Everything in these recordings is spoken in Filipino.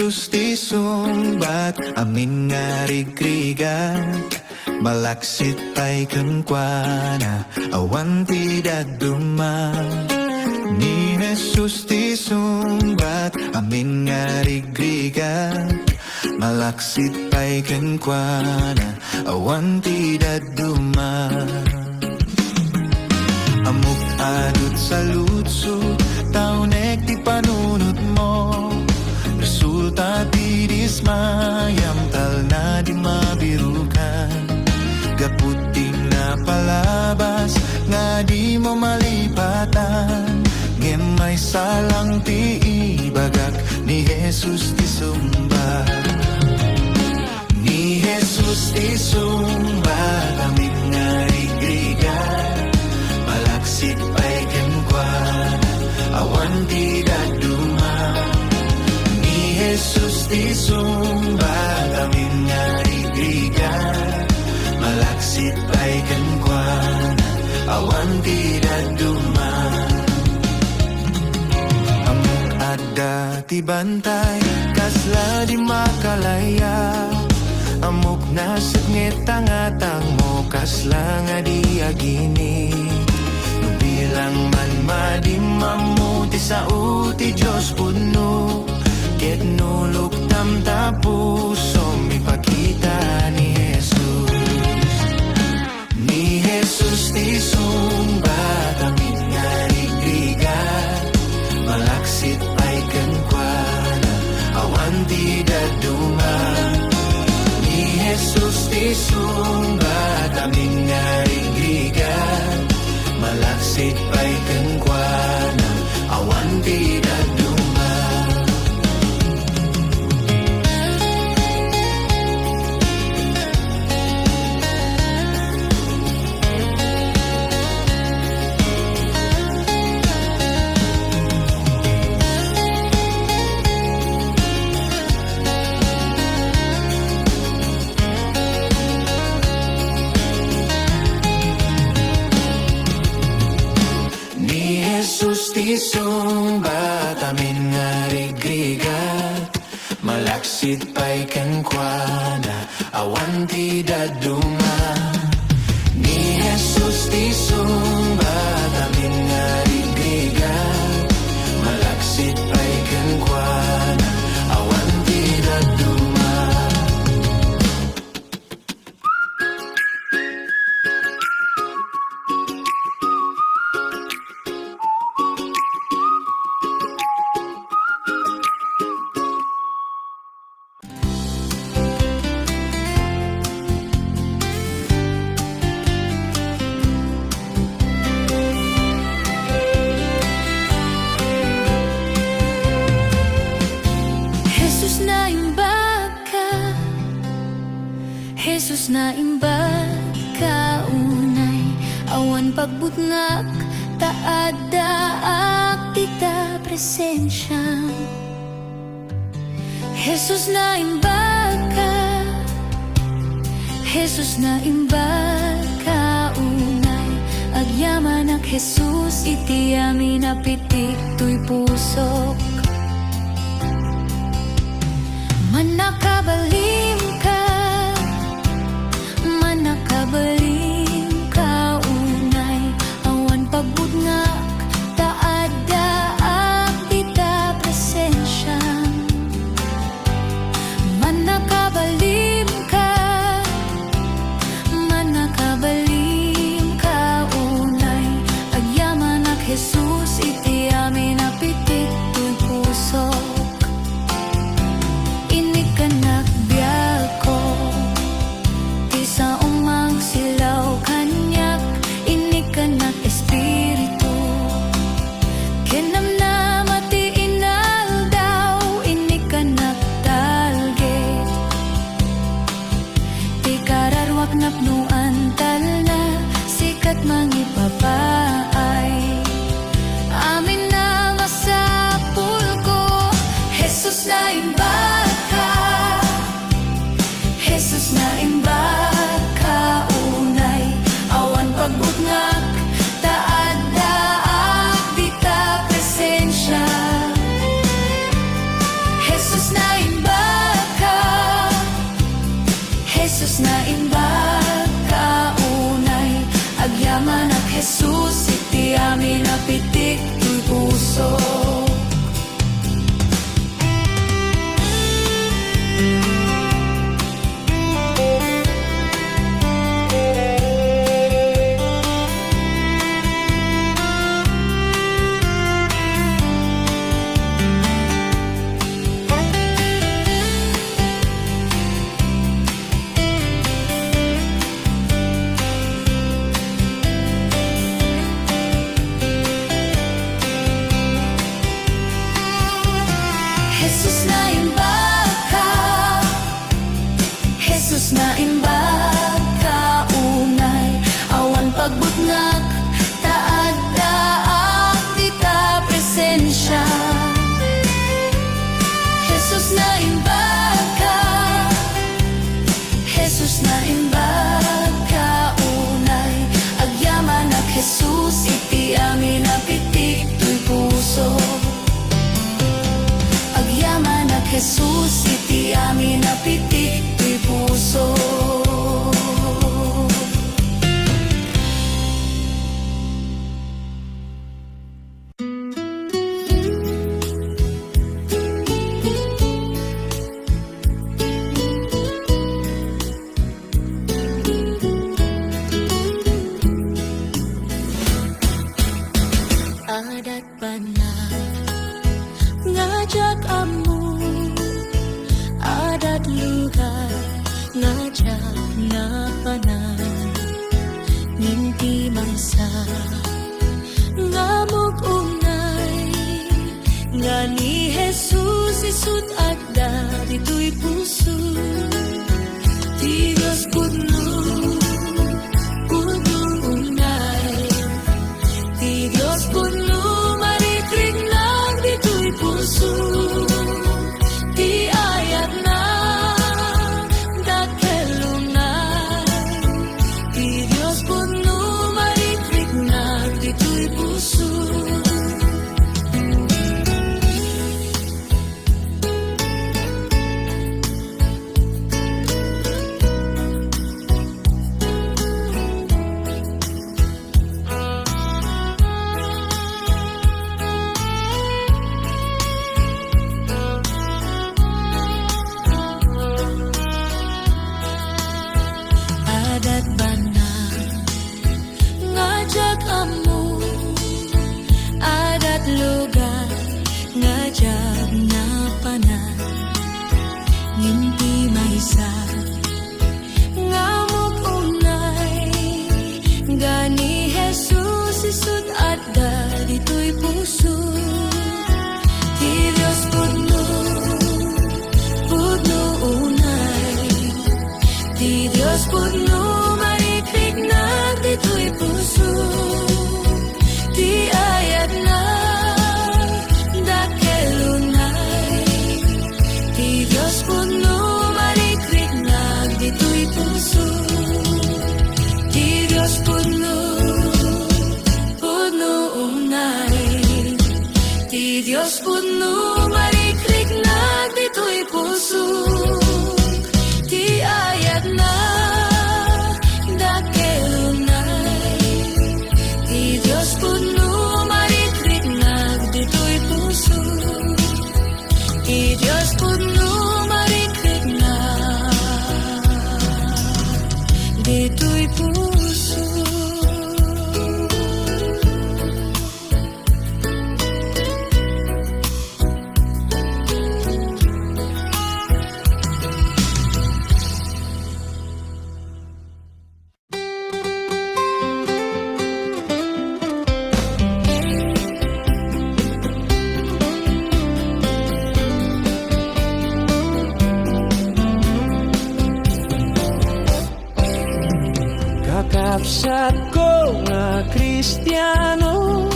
Jesus ti sumbat amin nga rigrigat, malaksit pa'y kankwana awan ti daduma. Ni Jesus ti sumbat amin nga rigrigat, malaksit pa'y kankwana awan ti daduma. Amok adut sa lutsut, taunek ti panunot mo, resulta ti dismayam tal na di mabirukan. Gaputing na palabas, nga di mo malipatan, ngem may salang ti ibagak, ni Jesus ti sumbat. Ni Jesus ti sumbat amin nga rigrigat, malaksit pa'y kankwana awan ti daduma. Ni Jesus ti sumbat amin nga rigrigat, malaksit pa'y kankwana awan ti daduma. Amok adda ti bantay kasla di makalaya, amok nasat ngetangatang mo kasla nga di agini. Bilang man madimamuti sa uti Diyos puno, ket nulok tamta puso mipakita ni Jesus. Ni Jesus ti sumbat amin nga rigrigat, malaksit pa'y kankwana awan ti daduma. Ni Jesus ti sumbat amin nga rigrigat, malaksit pa'y kankwana awan ti daduma. Jesus ti sumbat amin nga rigrigat, malaksit pa'y kankwana awan ti daduma. Ni Jesus ti sumbat amin nga rigrigat, malaksit pa'y kankwana awan ti daduma. Jesus na imbag kaunay, awan pagbutngak taadaak tita presensya. Jesus na imbag ka, Jesus na imbag kaunay, agyaman ak Jesus iti amin apitik tuy pusok. Manakabalim ka, manakabalim ka unay, awan pagbutngak taadaak tita presensya. Manakabalim ka, manakabalim ka unay, agyaman ak Jesus iti amin apitik tuy pusok. Inikanak biyag ko, ti sa umang silaw kanyak, inikanak espiritu. Kenam na mati inaldaw, inikanak talgit. Ti kararwak napnuan tal na, sikat mangipapaay. Amin na masapul ko, Jesus na imbag ka, Jesus na imbag ka unay, awan pagbutngak taadaak dita presensya. Jesus na imbag amin napitik tuy puso. Jesus na imbag ka, Jesus na imbag ka, unay awan pagbutngak, taad daak dita presensya. Jesus na imbag ka, Jesus na imbag ka, unay agyaman ak Jesus, iti amin napitik tuy puso. Agyaman ak Jesus, iti amin napitik tuy puso. Adat banal ngajak amu, adat lugar ngajak na panan, ninti maysa ngamuk unay, nga ni Jesus isut adda dito'y puso. Ti Diyos pudno unay, ti Diyos pudno marikrig lang dito'y puso. Ti ayat na dakelunay, ti Diyos pudno marikrig lang dito'y puso. Adat banal ngajak amu, adat lugar ngajak na panan, nginti maysa ngamuk unay, gani Jesus isut adda dito'y puso. Ti Diyos pudno unay, ti Diyos pudno marikrig na dito'y puso. Ti ayat na dakelunay, ti Diyos pudno marikrig na dito'y puso. Ti Diyos pudno unay, ti Diyos pudno marikrig na dito'y puso. Ti ayat na dakelunay, ti Diyos pudno marikrig na dito'y puso. Ti Diyos pudno marikrig na dito'y puso. Kakabsat ko nga Kristiyano,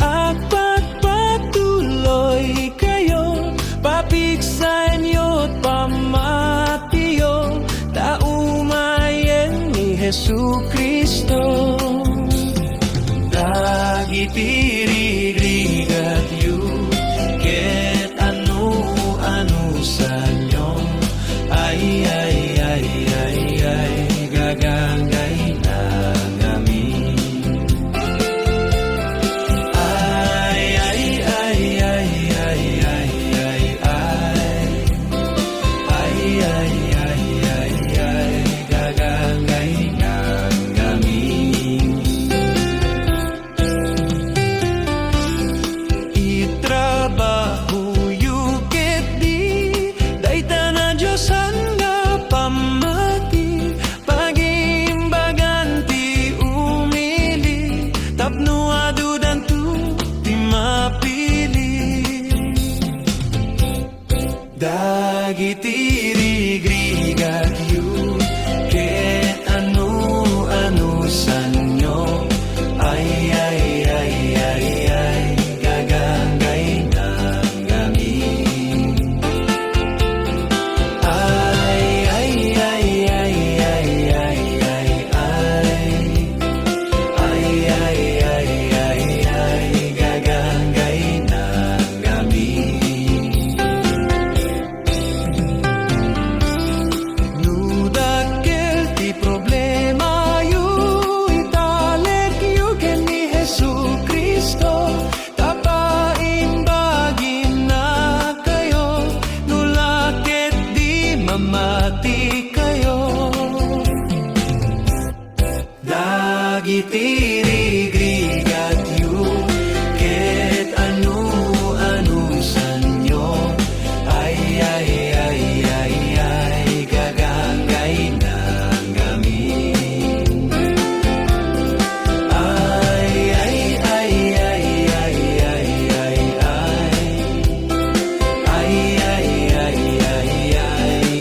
at pagpatuloy kayo, papigsa inyo't pamatiyo, taumayen ni Jesu Kristo. Dagitirigat yu, ket ano sa inyo, ay gaganggay na ngamin. mati kayo. Dagiti rigrigat yu, ket anu sanyo, ay gagangay ng gamin.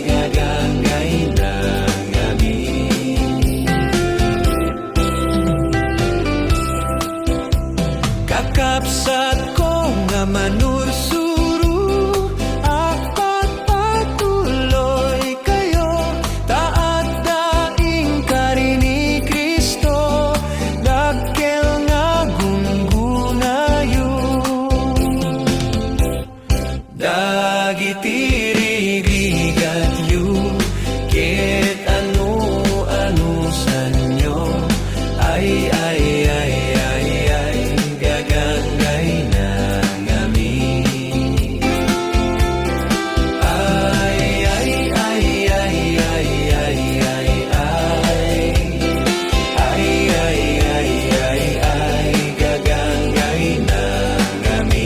Gagangay ng gamin. Kakapsat ko nga manursuro, apat patuloy kayo, taat daing karini Kristo, dakkel nga gunggunayo. Dagiti rigrigat yu, ket anu sanyo, ay gagangay ng gamin. Gagangay ng gamin.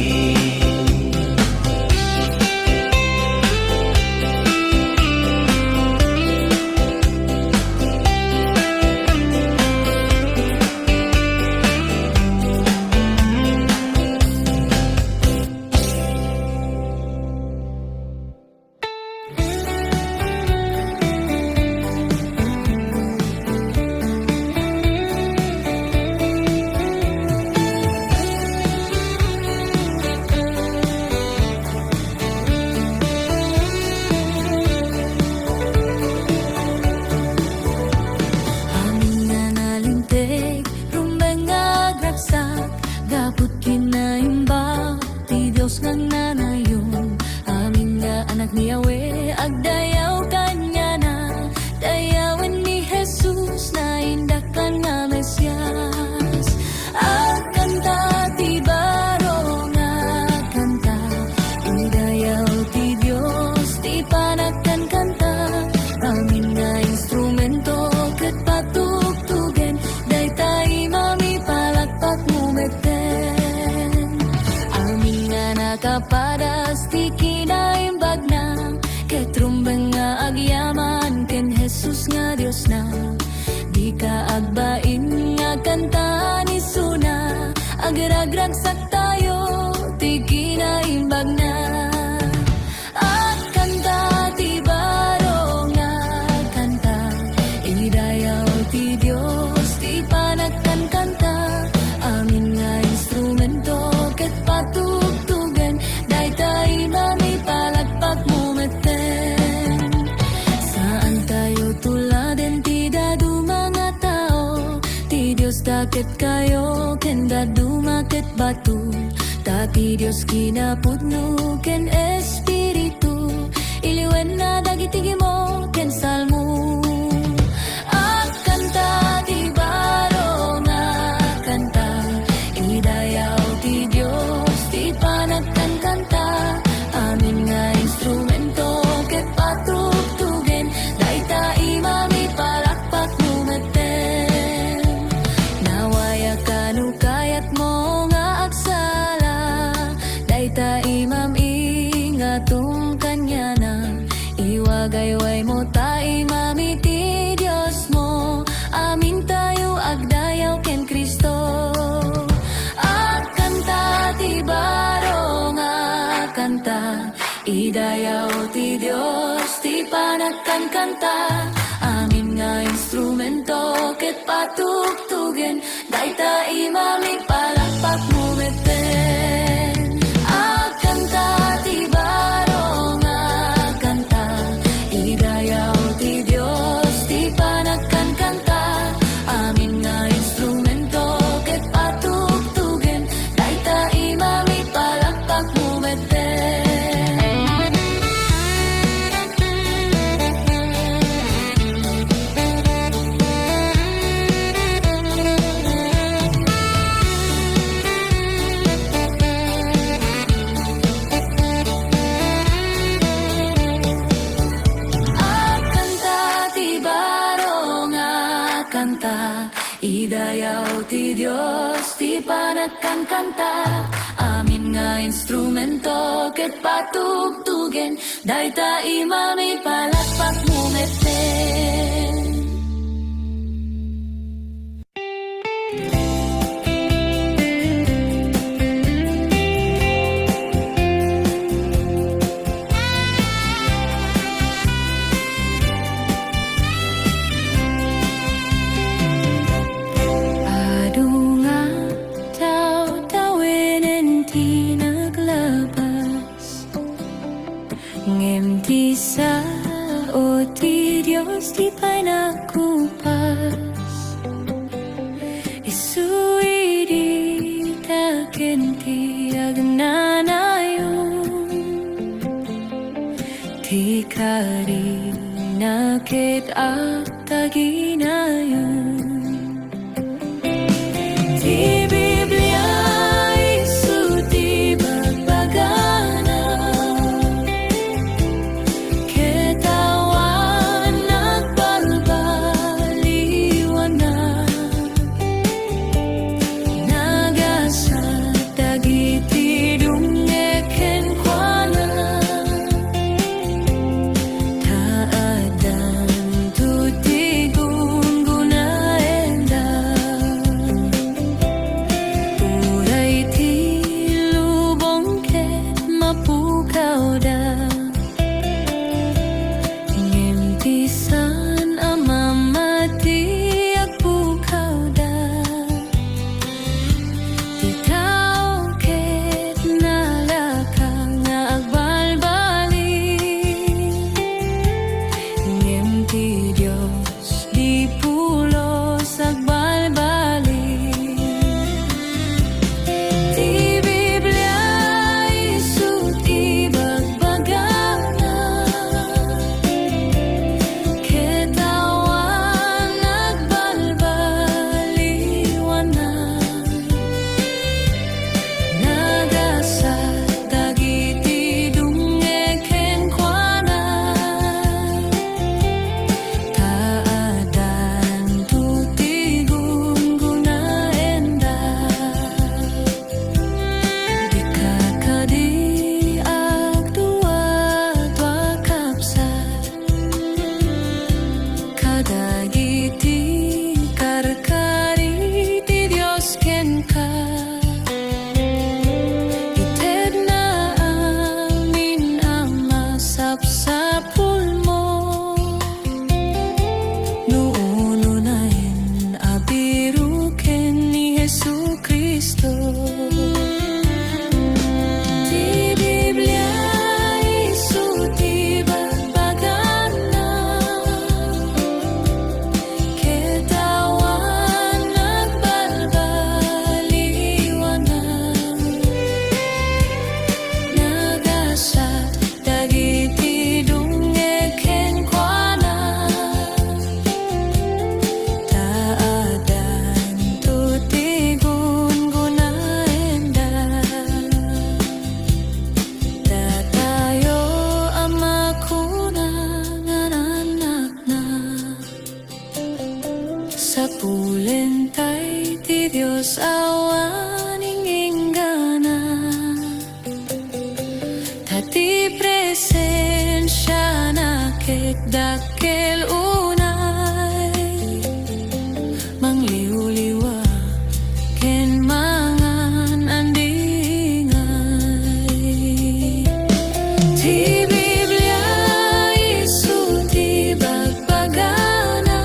Amin nga nalintig, rumbeng agragsak, gaput kinaimba, ti Diyos ngang nanayon. Amin nga anak ni Yahweh, agdayaw kanya na, dayawin ni Jesus na indakan nga Mesyas. Agkanta ti baro nga kanta, idayaw ti Diyos, ti panagkan kanta. Amin nga instrumento, ket patugtugen, daytay mami palakpak mumeten. Amin nga nakapadas, ti kinaimbag na, ket rumbeng nga agyaman, ken Jesus nga Dios na. Di ka agbain nga kanta ni Suna, agragsak tayo, ti kinaimbag na. Agkanta ti baro nga kanta, idayaw ti Diyos, ti panagkan kanta. Amin nga instrumento, ket patugtugen, daytay mami palakpak mumeten. Saan tayo tuladen ti dadu mga tao, ti Diyos daket kayo, ken dadu maket batu. Tati Diyos kinapudno, ken espiritu, iliwen na dagiti mo, ken salmo. Agkanta ti baro nga kanta, idayaw ti Diyos, ti panagkan kanta. Amin nga instrumento, ket patugtugen, daytay mami palakpak mumeten. Nawaya kanu kayat mo nga agsala, daytay imam ingatong kanya na. Iwagayway mo tayo mami ti Diyos mo, amin tayo agdayaw ken Kristo. Agkanta ti baro nga kanta, idayaw ti Diyos, ti panagkan kanta. Amin nga instrumento, ket patugtugen, daytay mami palakpak mumeten. Agkanta ti baro nga kanta, idayaw ti Diyos, ti panagkan kanta. Amin nga instrumento, ket patugtugen, daytay mami palakpak mumeten. dayaw ti Dios ti panagkan kanta amin nga instrumento ket patugtugen dayta imami palakpak mumeten. Ngem sa o ti Dios ti panakupas isui di taken ti agnanayon ti kari nakit ak taginayon ti Biblia isu ti bagbagana dakkel unay mangliw-liwa ken mangan andingay ti Biblia isu ti bagbagana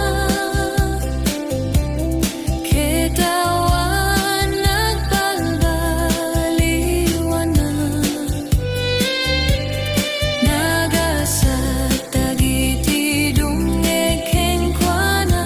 ketawan nagbalbaliwanan nagasat dagiti dungeg ken kuana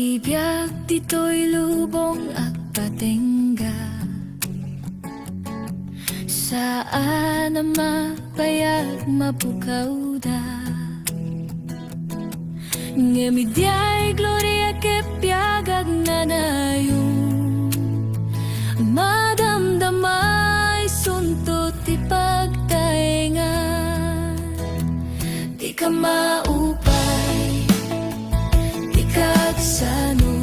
Biyag dito'y lubong at patengga, saan na mapayag mapukaw da. Ngemidyay gloria ke piagag nanayon, madamdamay suntot ti pagtaenga. Di ka maupay, di ka agsano,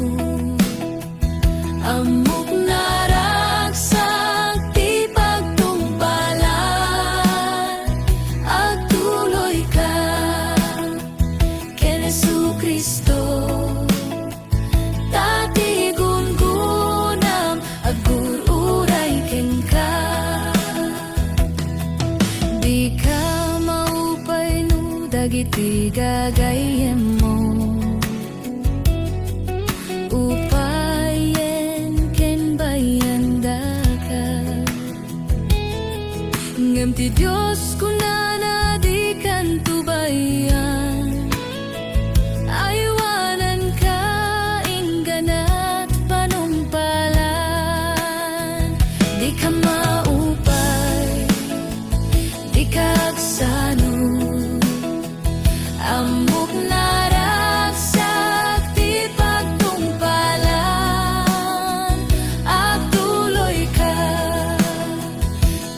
amok naragsak ti pagtungpalan, at tuloy ka ken Jesucristo. Dati gungunam agururay ken ka. Di ka maupay no dagiti gagayem mo, upayen ken bayanda ka. Ngem ti Diyos kunana di kan tubayan, aywanan ka ingganat panumpalan. Di ka maupay, di ka agsano, amok naragsak ti pagtungpalan, at tuloy ka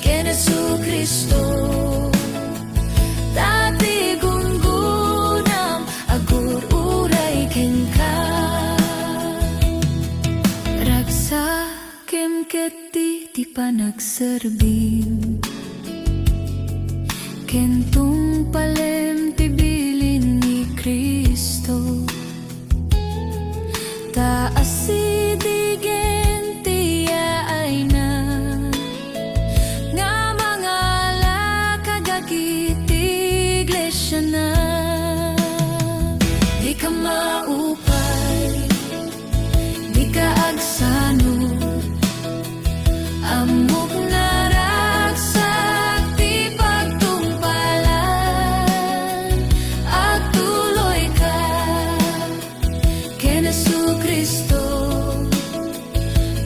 ken Jesucristo. Dati gungunam agururay ken ka. Ragsakem ket ti panagserbim, ken tungpalem ti bilin ni Cristo. Taas idigen ti yaay na, nga mga lakagagiti iglesia na. Di ka maupay, di ka agsano, amok naragsak ti pagtungpalan, at tuloy ka ken Jesucristo.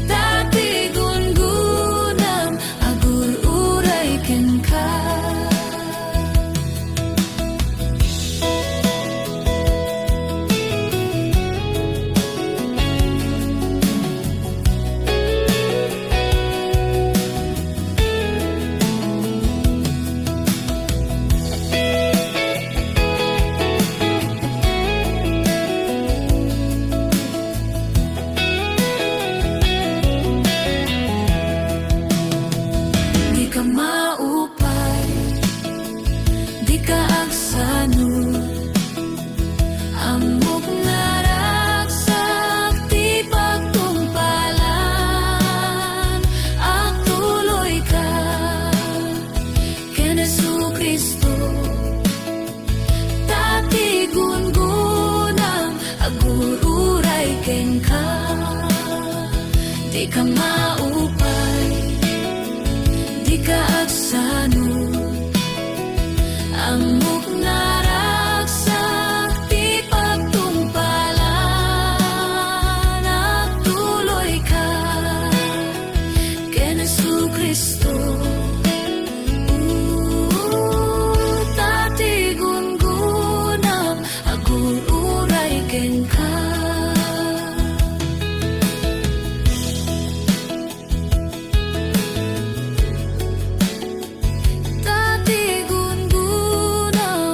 Dati gungunam agururay ken ka. Di ka maupay, di ka agsano, amok naragsak ti pagtungpalan, at tuloy ka ken Jesucristo. Dati gungunam agururay ken ka. Di ka maupay, di ka agsano, amok naragsak ti pagtungpalan, at tuloy ka ken Jesucristo. Dati gungunam agururay ken ka. Dati gungunam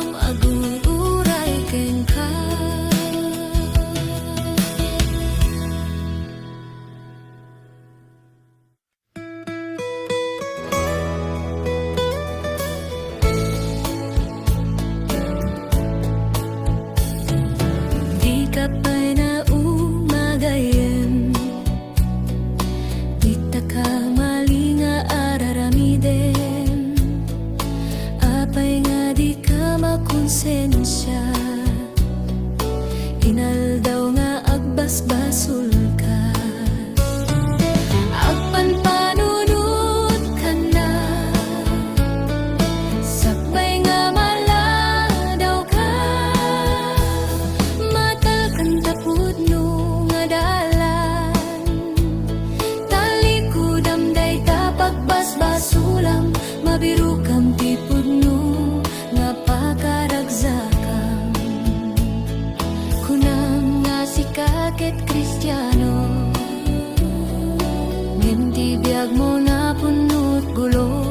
Kristiyano. Ngintibiyag mo na punot gulo,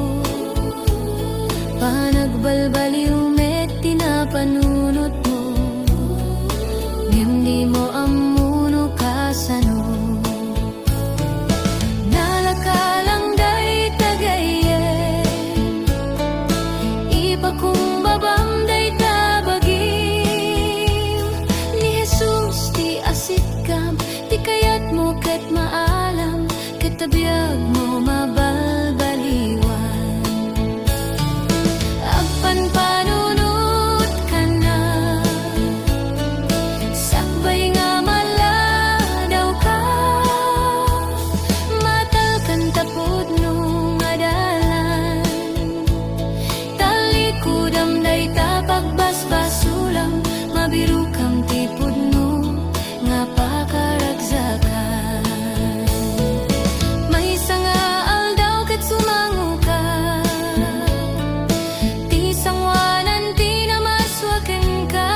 panagbalbaliw met tinapanunot mo. Hindi mo amuno kasano, nalakalang day tagayen, ipakumbabam day tabagim. Ni Jesus ti asikam, ti kayat mo ket maalam, katabiyag mo mabalbaliwan. Agpan panunot ka na, sakbay nga maladaw ka, matal kan tapod nung adalan. Talikudam day tapagbasbasulang, mabiru kam tipod no nga pakaragsakan. May sanga aldaw ket sumango ka, ti sangwanan ti namaswaken ka.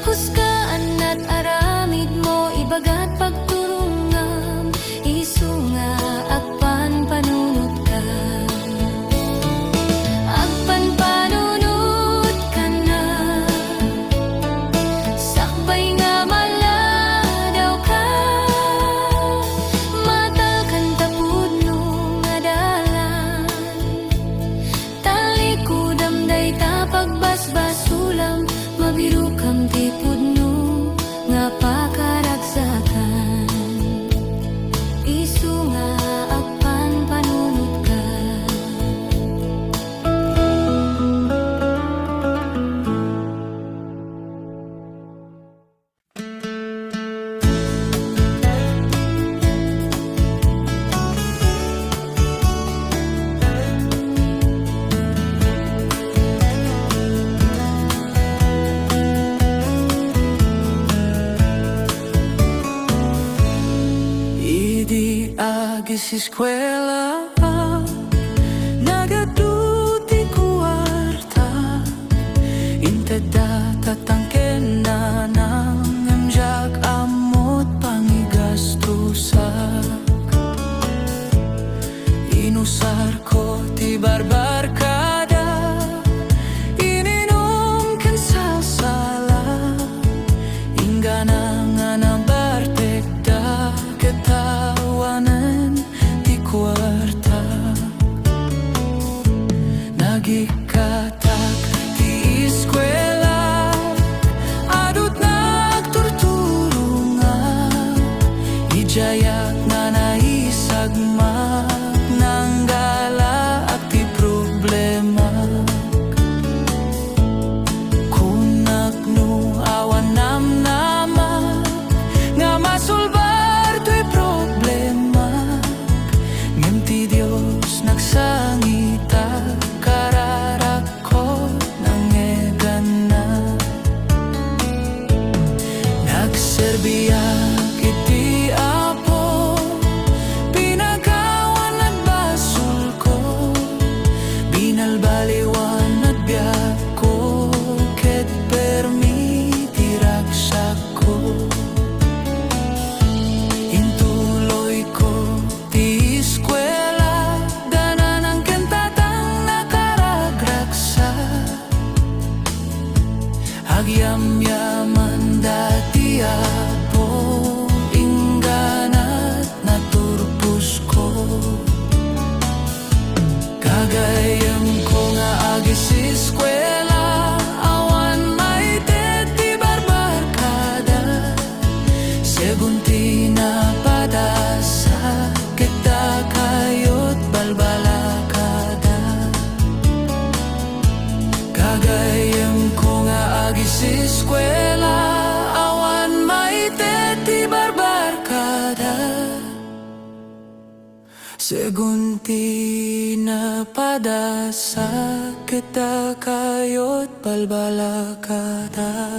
Husgaan at aramid mo ibagat pagturungam, isu nga agpan panunot ka. Agpan panunot ka na, sakbay nga maladaw ka, matal kan tapud nung adalan. Talikudam day tapagbasbasulam, mabiru kam tipud no nga pakaragsakan. Isu nga agpan panunot ka. Idi agis eskwela, nagaduti kuwarta, intada tatangken na ng emjak amot pangigastusak. Inusar ko ti barbarkada, ininom ken salsala, ingana nga nabartekda ketawanan ti kwarta. Nagikatak ti eskwela, adut nagturturungan, ijayak nga naisagmak, nanggala at ti problema. Kunak no awan namnama, nga masulbar to'y problema. Ngem ti Dios nagsangita, kararakot nangegan na. Nagserbiyak iti apo, pinagawan at basul ko, binalbaliwan at biyak ko, ket permiti raksak ko. Intuloy ko ti eskwela, ganan ang kentatang nakaragraksa. Agyamyaman dati apo, ingganat naturpus ko. Kagayam ko nga agis eskwela, awan maitet ti barbarkada, segunti na padasa, kita kayot balbalakada. Kagayam ko nga agis eskwela, awan maitet ti barbarkada, segunti na padasa, kita kayot balbalakada.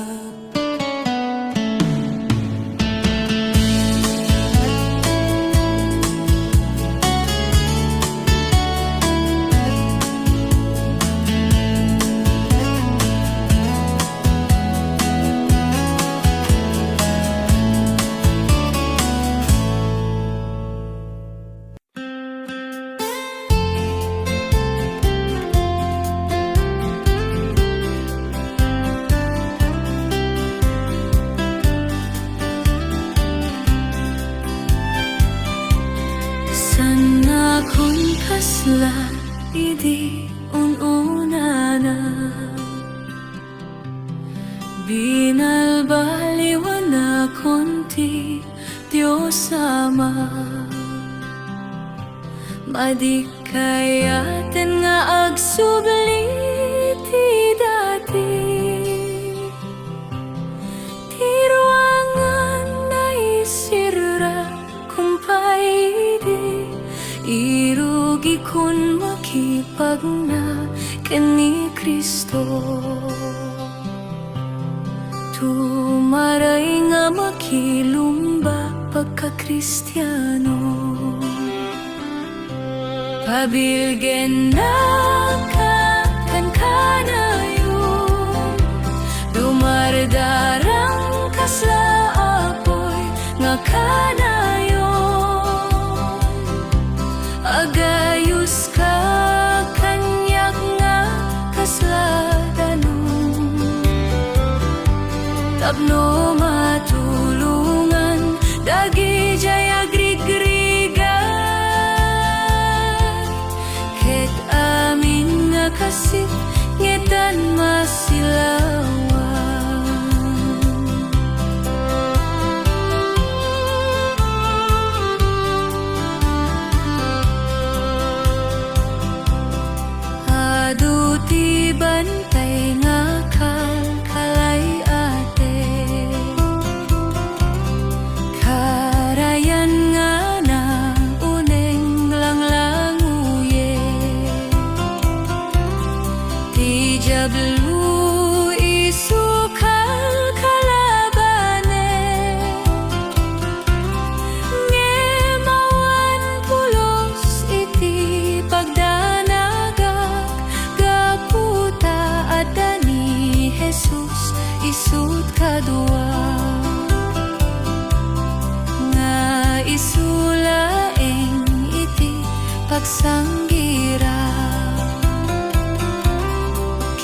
kun kasla idi ununana binalbaliwana konti Diyos Ama madikayaten nga agsubliti dati tiruangan na isira kumpaidi irugi kun makipagna kani Kristo tumaray nga makilumba pagka-Kristiyano pabilgen na kan kanayon dumardarang kasla apoy nga kanayon agayos ka kanyak nga kasladanon tapno matulungan dagi jaya grigrigan ket amin nga kasip ngetan masilawan adu ti bantay nga kalkalay ate karayan nga na uneng langlanguye ti jablu isukal kalabane ngemawan pulos iti pagdanagak gaputa adani Jesus isut kadua nga isulaeng iti pagsanggira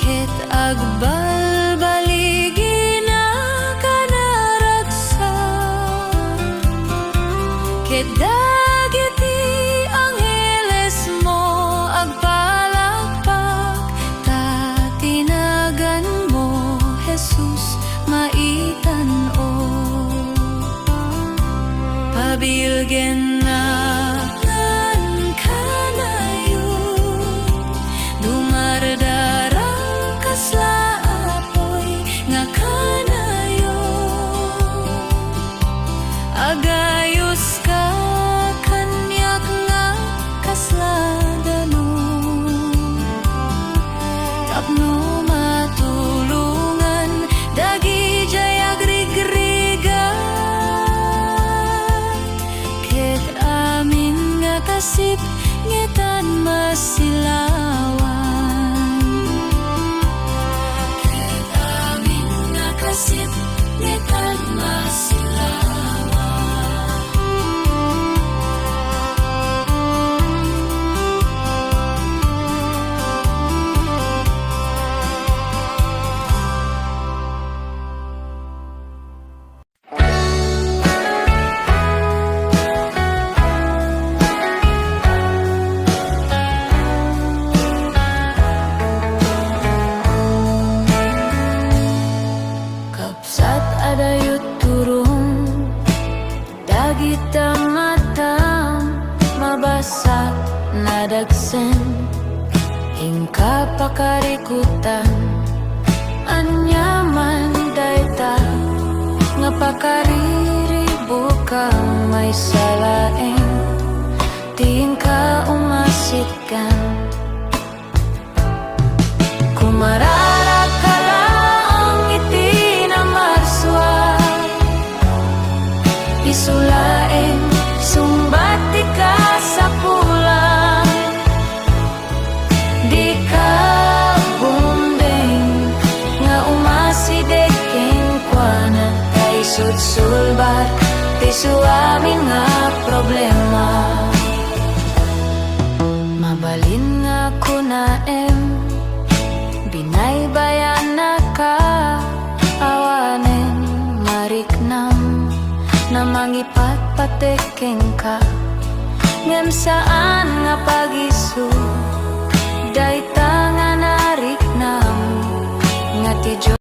ket agbalbaligi na kanaragsak ket dagiti angheles mo agpalakpak ta tinagan mo Jesus maitan-o pabilgen na kan kanayon dumardarang kasla apoy nga kanayon agayos ka kanyak nga kasladanon tapno matulungan dagi jaya grigrigan ket amin nga kasip ngetan masilawan ket amin nga kasip ngetan masilawan kapsat adayut turun dagit matam mabasat nadagsen ingka pakarikutan anyaman dayta nga pakariribo ka may salaeng tingka umasitkan kumarara ka lang iti na marswa isulaeng sumbati ka sa pulang di ka bundeng nga umasidekeng kuana kay sutsulbar ti suamin nga problema mabalin nga kunaem binaybayan na ka awanen mariknam na mangipat patekeng ka nga saan nga pag